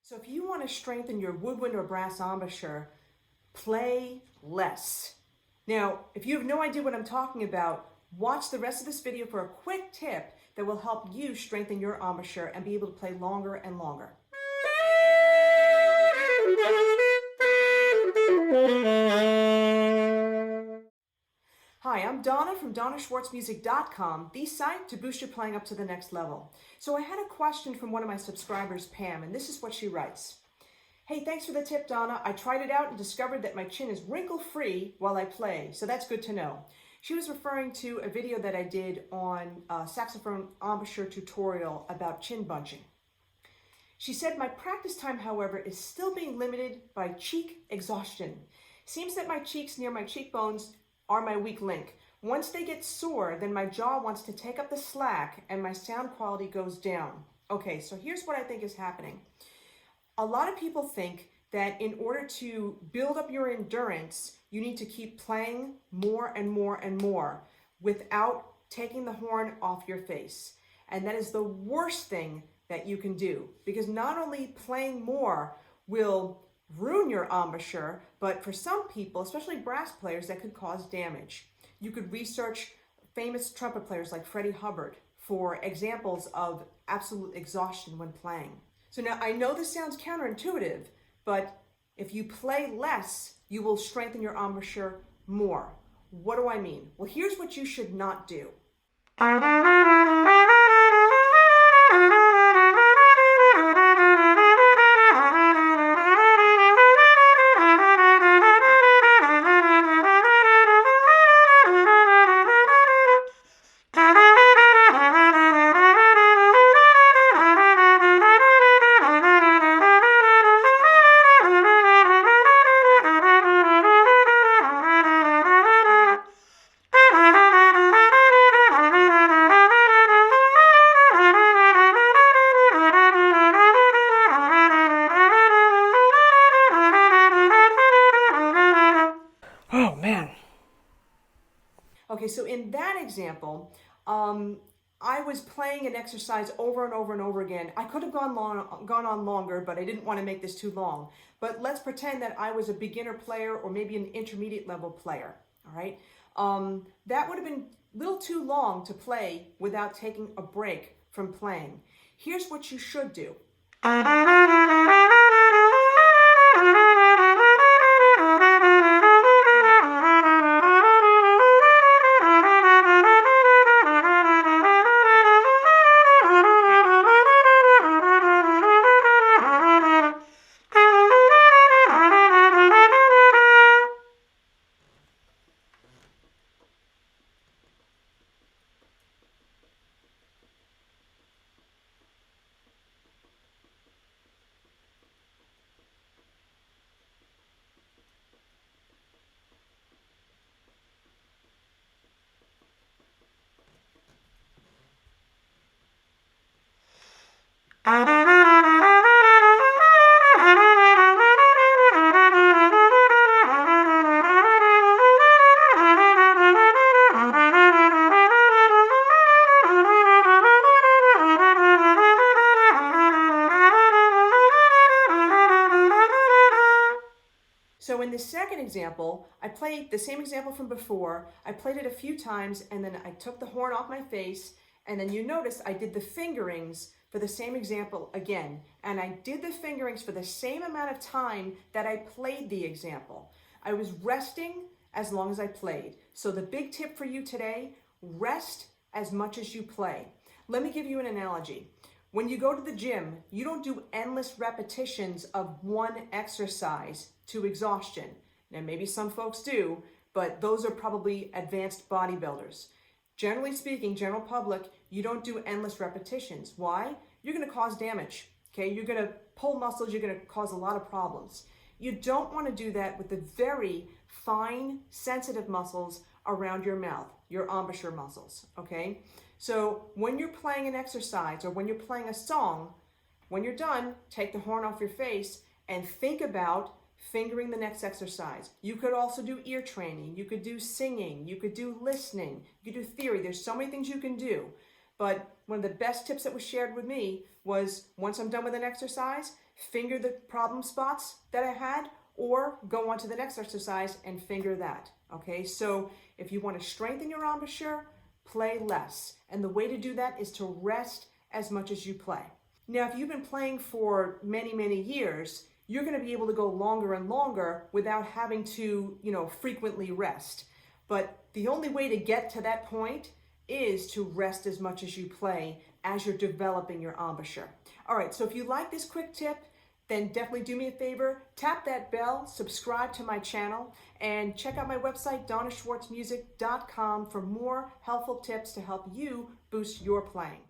So if you want to strengthen your woodwind or brass embouchure, play less. Now, if you have no idea what I'm talking about, watch the rest of this video for a quick tip that will help you strengthen your embouchure and be able to play longer and longer. Hi, I'm Donna from DonnaSchwartzMusic.com, the site to boost your playing up to the next level. So I had a question from one of my subscribers, Pam, and this is what she writes. Hey, thanks for the tip, Donna. I tried it out and discovered that my chin is wrinkle-free while I play, so that's good to know. She was referring to a video that I did on a saxophone embouchure tutorial about chin bunching. She said, my practice time, however, is still being limited by cheek exhaustion. Seems that my cheeks near my cheekbones are my weak link. Once they get sore, then my jaw wants to take up the slack and my sound quality goes down. Okay, so here's what I think is happening. A lot of people think that in order to build up your endurance, you need to keep playing more and more and more without taking the horn off your face. And that is the worst thing that you can do, because not only playing more will ruin your embouchure, but for some people, especially brass players, that could cause damage. You could research famous trumpet players like Freddie Hubbard for examples of absolute exhaustion when playing. So now I know this sounds counterintuitive, but if you play less, you will strengthen your embouchure more. What do I mean? Well, here's what you should not do. Okay, so in that example, I was playing an exercise over and over and over again. I could have gone on longer, but I didn't want to make this too long. But let's pretend that I was a beginner player or maybe an intermediate level player, all right? That would have been a little too long to play without taking a break from playing. Here's what you should do. So in the second example, I played the same example from before. I played it a few times and then I took the horn off my face, and then you notice I did the fingerings for the same example again. And I did the fingerings for the same amount of time that I played the example. I was resting as long as I played. So the big tip for you today, rest as much as you play. Let me give you an analogy. When you go to the gym, you don't do endless repetitions of one exercise to exhaustion. Now, maybe some folks do, but those are probably advanced bodybuilders. Generally speaking, general public, you don't do endless repetitions. Why? You're going to cause damage, okay? You're going to pull muscles, you're going to cause a lot of problems. You don't want to do that with the very fine, sensitive muscles around your mouth, your embouchure muscles, okay? So when you're playing an exercise or when you're playing a song, when you're done, take the horn off your face and think about fingering the next exercise. You could also do ear training. You could do singing. You could do listening. You could do theory. There's so many things you can do. But one of the best tips that was shared with me was, once I'm done with an exercise, finger the problem spots that I had, or go on to the next exercise and finger that. Okay, so if you want to strengthen your embouchure, play less. And the way to do that is to rest as much as you play. Now, if you've been playing for many, many years, you're going to be able to go longer and longer without having to, frequently rest. But the only way to get to that point is to rest as much as you play as you're developing your embouchure. All right, so if you like this quick tip, then definitely do me a favor, tap that bell, subscribe to my channel, and check out my website, donnaschwartzmusic.com, for more helpful tips to help you boost your playing.